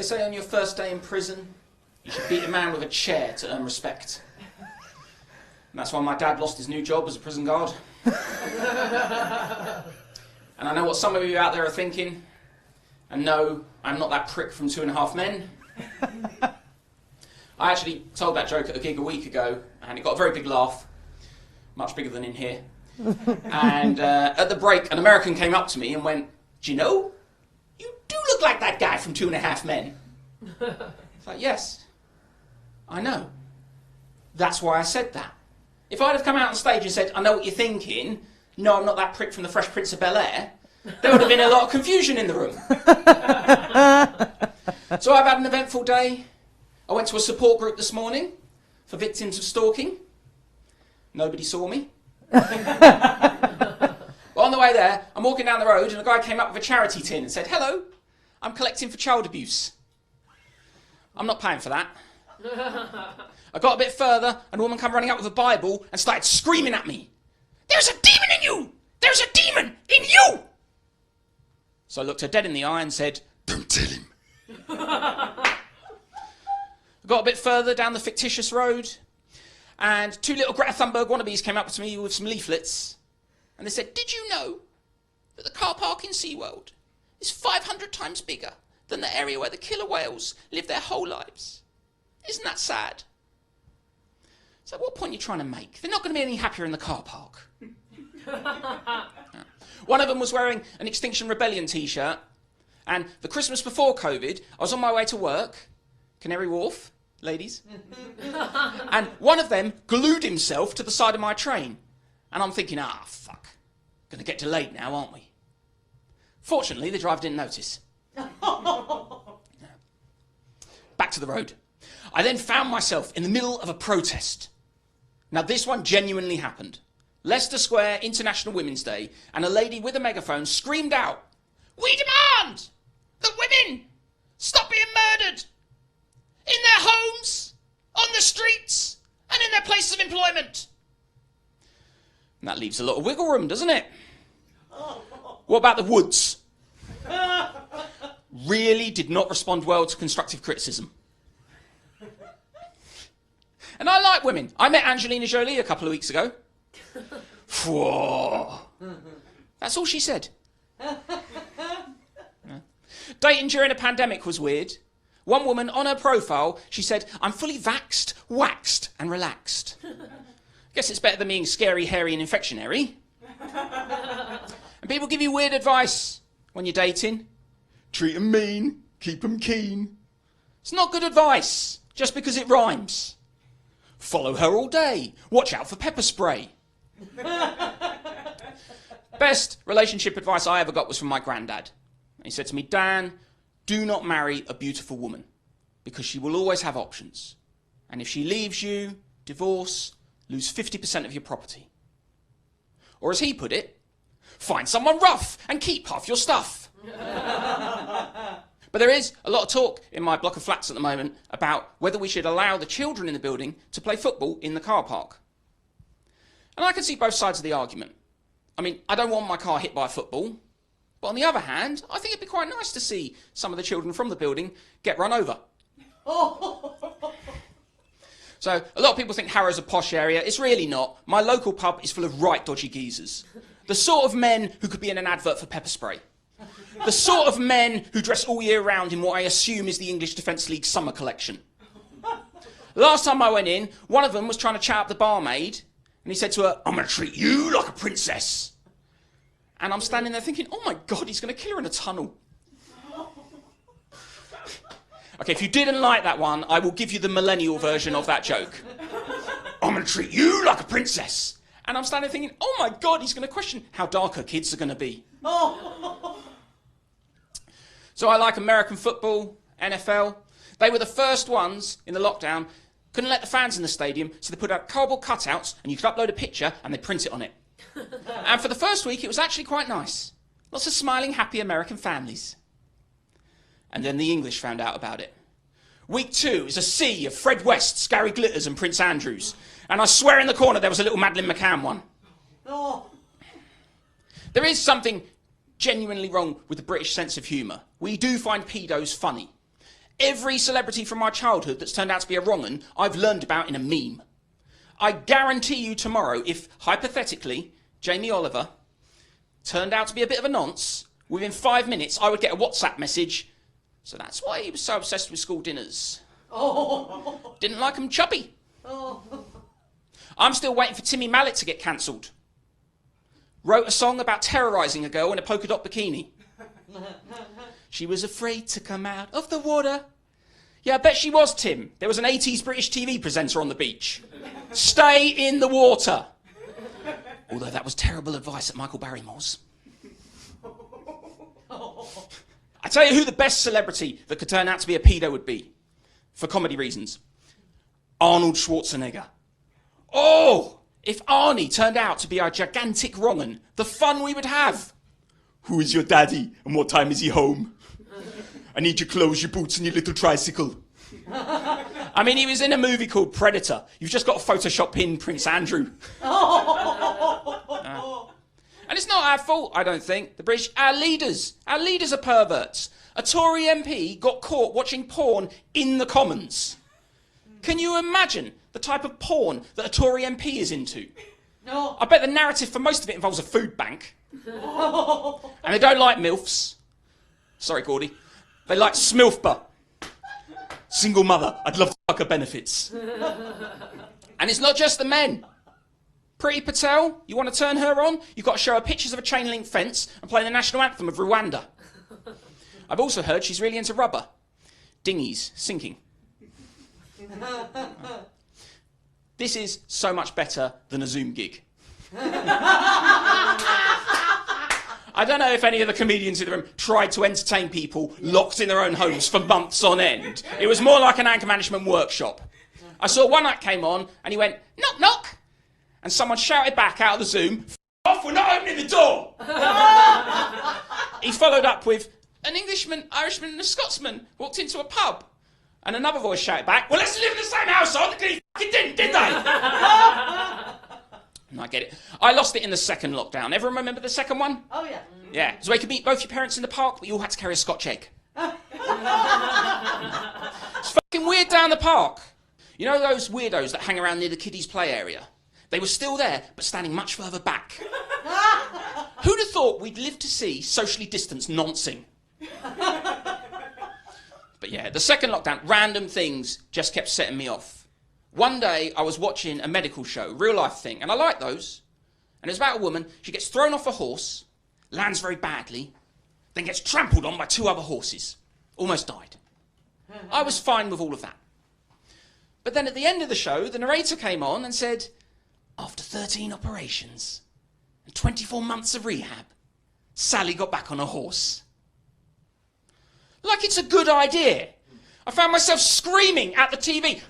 say on your first day in prison, you should beat a man with a chair to earn respect. And that's why my dad lost his new job as a prison guard. And I know what some of you out there are thinking. And no, I'm not that prick from 2.5 Men. I actually told that joke at a gig a week ago, and it got a very big laugh. Much bigger than in here. And at the break, an American came up to me and went, "Do you know, you do look like that guy from 2.5 Men." It's like, yes, I know. That's why I said that. If I'd have come out on stage and said, "I know what you're thinking, no, I'm not that prick from the Fresh Prince of Bel-Air," there would have been a lot of confusion in the room. So I've had an eventful day. I went to a support group this morning for victims of stalking. Nobody saw me. But on the way there, I'm walking down the road and a guy came up with a charity tin and said, "Hello, I'm collecting for child abuse." I'm not paying for that. I got a bit further and a woman came running up with a Bible and started screaming at me. "There's a demon in you! There's a demon in you!" So I looked her dead in the eye and said, "Don't tell him." I got a bit further down the fictitious road and 2 little Greta Thunberg wannabes came up to me with some leaflets and they said, "Did you know that the car park in SeaWorld is 500 times bigger than the area where the killer whales live their whole lives? Isn't that sad?" So what point are you trying to make? They're not going to be any happier in the car park. One of them was wearing an Extinction Rebellion t-shirt, and the Christmas before COVID, I was on my way to work, Canary Wharf, ladies, and one of them glued himself to the side of my train. And I'm thinking, fuck, going to get delayed now, aren't we? Fortunately, the driver didn't notice. Back to the road. I then found myself in the middle of a protest. Now, this one genuinely happened. Leicester Square, International Women's Day, and a lady with a megaphone screamed out, "We demand that women stop being murdered in their homes, on the streets, and in their places of employment." And that leaves a lot of wiggle room, doesn't it? What about the woods? Really did not respond well to constructive criticism. And I like women. I met Angelina Jolie a couple of weeks ago. That's all she said. Dating during a pandemic was weird. One woman, on her profile, she said, "I'm fully vaxxed, waxed, and relaxed." Guess it's better than being scary, hairy, and infectionary. And people give you weird advice when you're dating. Treat 'em mean, keep 'em keen. It's not good advice, just because it rhymes. Follow her all day. Watch out for pepper spray. Best relationship advice I ever got was from my granddad. He said to me, "Dan, do not marry a beautiful woman because she will always have options. And if she leaves you, divorce, lose 50% of your property." Or as he put it, "Find someone rough and keep half your stuff." But there is a lot of talk in my block of flats at the moment about whether we should allow the children in the building to play football in the car park. And I can see both sides of the argument. I mean, I don't want my car hit by a football. But on the other hand, I think it'd be quite nice to see some of the children from the building get run over. So a lot of people think Harrow's a posh area. It's really not. My local pub is full of right dodgy geezers. The sort of men who could be in an advert for pepper spray. The sort of men who dress all year round in what I assume is the English Defence League summer collection. Last time I went in, one of them was trying to chat up the barmaid, and he said to her, "I'm going to treat you like a princess." And I'm standing there thinking, oh my God, he's going to kill her in a tunnel. Okay, if you didn't like that one, I will give you the millennial version of that joke. "I'm going to treat you like a princess." And I'm standing there thinking, oh my God, he's going to question how dark her kids are going to be. So I like American football, NFL. They were the first ones in the lockdown, couldn't let the fans in the stadium, so they put out cardboard cutouts and you could upload a picture and they print it on it. And for the first week, it was actually quite nice. Lots of smiling, happy American families. And then the English found out about it. Week 2 is a sea of Fred Wests, Gary Glitters and Prince Andrews. And I swear in the corner there was a little Madeleine McCann one. There is something genuinely wrong with the British sense of humour. We do find pedos funny. Every celebrity from my childhood that's turned out to be a wrong 'un, I've learned about in a meme. I guarantee you tomorrow, if, hypothetically, Jamie Oliver turned out to be a bit of a nonce, within 5 minutes I would get a WhatsApp message. So that's why he was so obsessed with school dinners. Oh. Didn't like 'em chubby. Oh. I'm still waiting for Timmy Mallet to get cancelled. Wrote a song about terrorising a girl in a polka dot bikini. She was afraid to come out of the water. Yeah, I bet she was, Tim. There was an 80s British TV presenter on the beach. Stay in the water. Although that was terrible advice at Michael Barrymore's. I tell you who the best celebrity that could turn out to be a pedo would be, for comedy reasons. Arnold Schwarzenegger. Oh, if Arnie turned out to be a gigantic wrong 'un, the fun we would have. Who is your daddy and what time is he home? I need your clothes, your boots and your little tricycle. I mean, he was in a movie called Predator. You've just got to Photoshop in Prince Andrew. And it's not our fault, I don't think. The British, our leaders are perverts. A Tory MP got caught watching porn in the Commons. Can you imagine the type of porn that a Tory MP is into? No. I bet the narrative for most of it involves a food bank. And they don't like MILFs. Sorry, Gordy. They like Smilfba. Single mother. I'd love to fuck her benefits. And it's not just the men. Priti Patel, you want to turn her on? You've got to show her pictures of a chain link fence and play the national anthem of Rwanda. I've also heard she's really into rubber. Dinghies, sinking. This is so much better than a Zoom gig. I don't know if any of the comedians in the room tried to entertain people locked in their own homes for months on end. It was more like an anger management workshop. I saw one that came on and he went, knock, knock. And someone shouted back out of the Zoom, F off, we're not opening the door. He followed up with, an Englishman, Irishman and a Scotsman walked into a pub. And another voice shouted back, well, let's live in the same household. They fucking didn't, did they? And I get it. I lost it in the second lockdown. Everyone remember the second one? Oh, yeah. Yeah. So you could meet both your parents in the park, but you all had to carry a Scotch egg. It's fucking weird down the park. You know those weirdos that hang around near the kiddies' play area? They were still there, but standing much further back. Who'd have thought we'd live to see socially distanced noncing? But yeah, the second lockdown, random things just kept setting me off. One day, I was watching a medical show, real life thing, and I like those. And it's about a woman, she gets thrown off a horse, lands very badly, then gets trampled on by 2 other horses. Almost died. I was fine with all of that. But then at the end of the show, the narrator came on and said, after 13 operations and 24 months of rehab, Sally got back on a horse. Like it's a good idea. I found myself screaming at the TV,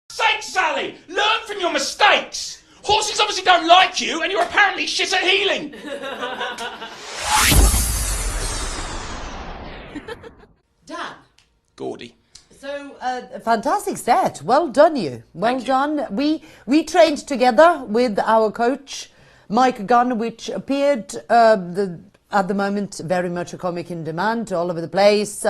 sake, Sally, learn from your mistakes. Horses obviously don't like you and you're apparently shit at healing. Dan. Gordy. So, fantastic set. Well done, you. Well done. We trained together with our coach, Mike Gunn, which appeared at the moment very much a comic in demand, all over the place,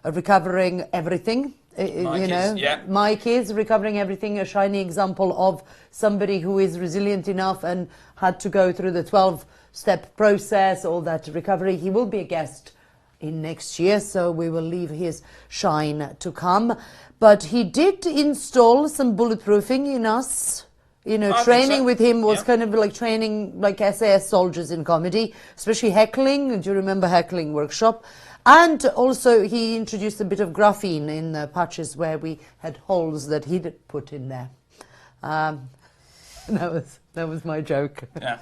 recovering everything. Mike is recovering everything, a shining example of somebody who is resilient enough and had to go through the 12-step process, all that recovery. He will be a guest in next year, so we will leave his shine to come. But he did install some bulletproofing in us. You know, training with him was kind of like training like SAS soldiers in comedy, especially heckling. Do you remember heckling workshop? And also he introduced a bit of graphene in the patches where we had holes that he'd put in there. That was my joke. Yeah.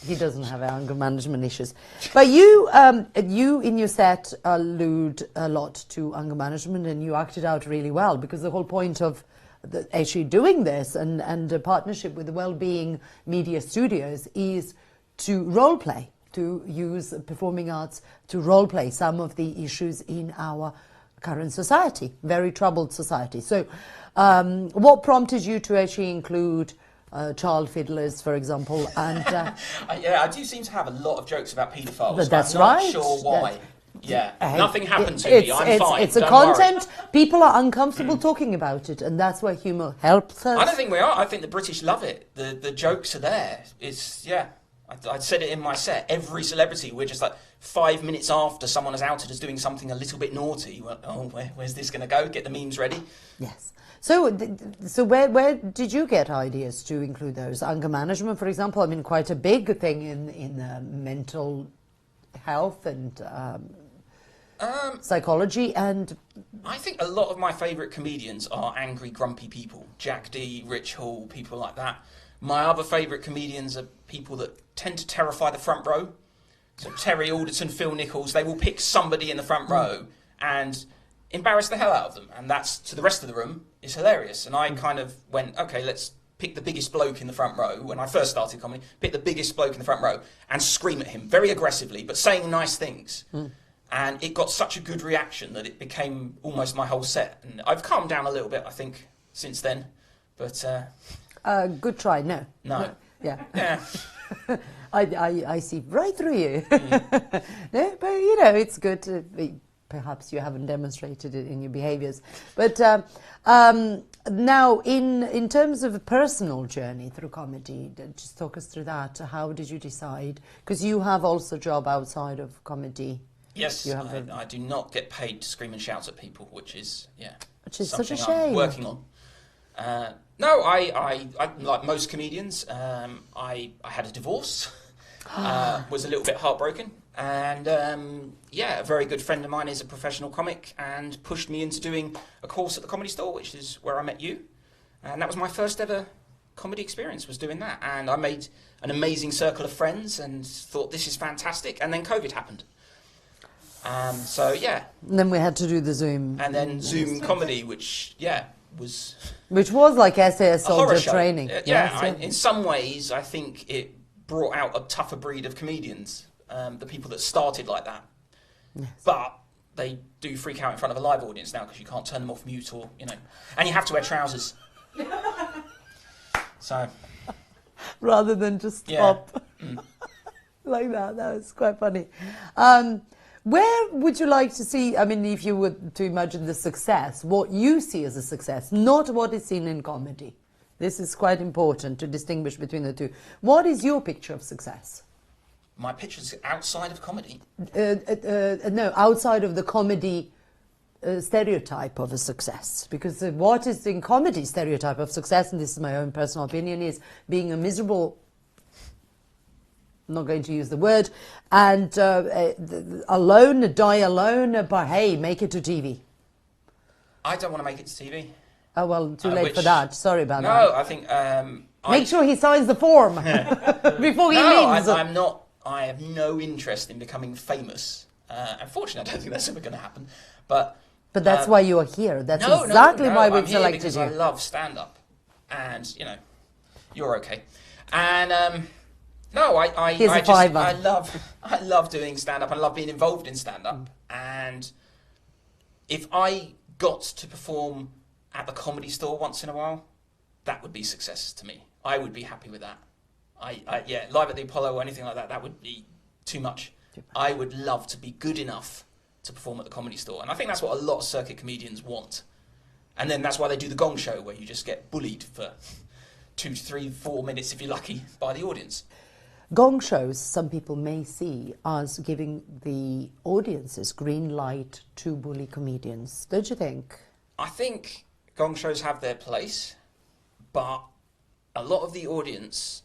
He doesn't have anger management issues. But you in your set allude a lot to anger management, and you acted out really well, because the whole point of actually doing this and a partnership with the Wellbeing Media Studios is to role play, to use performing arts to role play some of the issues in our current society, very troubled society. So what prompted you to actually include child fiddlers, for example? And yeah, I do seem to have a lot of jokes about paedophiles. That's but I'm right. not sure why. Yeah, nothing happened to me. I'm fine. It's a Don't content. worry. People are uncomfortable talking about it, and that's where humour helps us. I don't think we are. I think the British love it. The jokes are there. It's, yeah. I said it in my set. Every celebrity, we're just like 5 minutes after someone has outed as doing something a little bit naughty. Well, oh, where's this going to go? Get the memes ready. Yes. So, so where did you get ideas to include those? Anger management, for example. I mean, quite a big thing in mental health and psychology. And I think a lot of my favourite comedians are angry, grumpy people. Jack D, Rich Hall, people like that. My other favourite comedians are people that tend to terrify the front row. So Terry Alderton, Phil Nichols, they will pick somebody in the front row and embarrass the hell out of them. And that's, to the rest of the room, is hilarious. And I kind of went, okay, let's pick the biggest bloke in the front row. When I first started comedy, pick the biggest bloke in the front row and scream at him very aggressively, but saying nice things. And it got such a good reaction that it became almost my whole set. And I've calmed down a little bit, I think, since then. But... good try. No. Yeah. Yeah. I see right through you. No, but you know, it's good to be, perhaps you haven't demonstrated it in your behaviours. But now, in terms of a personal journey through comedy, just talk us through that. How did you decide? Because you have also a job outside of comedy. Yes, I do not get paid to scream and shout at people, which is such a shame. I'm working on. No, I like most comedians. I had a divorce. Was a little bit heartbroken, and a very good friend of mine is a professional comic and pushed me into doing a course at the Comedy Store, which is where I met you, and that was my first ever comedy experience, was doing that, and I made an amazing circle of friends and thought, this is fantastic, and then COVID happened. So yeah. And then we had to do the Zoom. And then Zoom comedy, which was like SAS soldier training. In some ways, I think it brought out a tougher breed of comedians, the people that started like that. Yes. But they do freak out in front of a live audience now because you can't turn them off mute or, and you have to wear trousers. So. Rather than just stop like that. That was quite funny. Where would you like to see, I mean, if you were to imagine the success, what you see as a success, not what is seen in comedy? This is quite important to distinguish between the two. What is your picture of success? My picture's outside of comedy? No, outside of the comedy stereotype of a success. Because what is in comedy stereotype of success, and this is my own personal opinion, is being a miserable... I'm not going to use the word, and alone, die alone, but hey, make it to TV. I don't want to make it to TV. Oh, well, too late for that. Sorry about that. No, I think... make sure he signs the form before he leaves. I'm not... I have no interest in becoming famous. Unfortunately, I don't think that's ever going to happen. But that's why you are here. That's exactly why we've selected you. I love stand-up. And, you're okay. And... No, I love doing stand-up. I love being involved in stand-up. And if I got to perform at the Comedy Store once in a while, that would be success to me. I would be happy with that. Live at the Apollo or anything like that, that would be too much. I would love to be good enough to perform at the Comedy Store. And I think that's what a lot of circuit comedians want. And then that's why they do the Gong Show, where you just get bullied for 2, 3, 4 minutes, if you're lucky, by the audience. Gong shows, some people may see as giving the audiences green light to bully comedians. Don't you think? I think gong shows have their place, but a lot of the audience,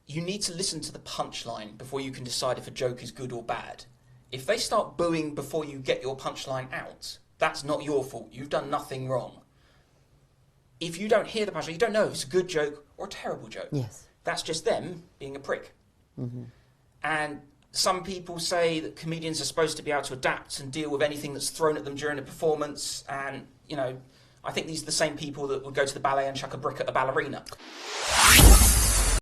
you need to listen to the punchline before you can decide if a joke is good or bad. If they start booing before you get your punchline out, that's not your fault. You've done nothing wrong. If you don't hear the punchline, you don't know if it's a good joke or a terrible joke. Yes. That's just them being a prick. Mm-hmm. And some people say that comedians are supposed to be able to adapt and deal with anything that's thrown at them during a performance. And, I think these are the same people that would go to the ballet and chuck a brick at a ballerina.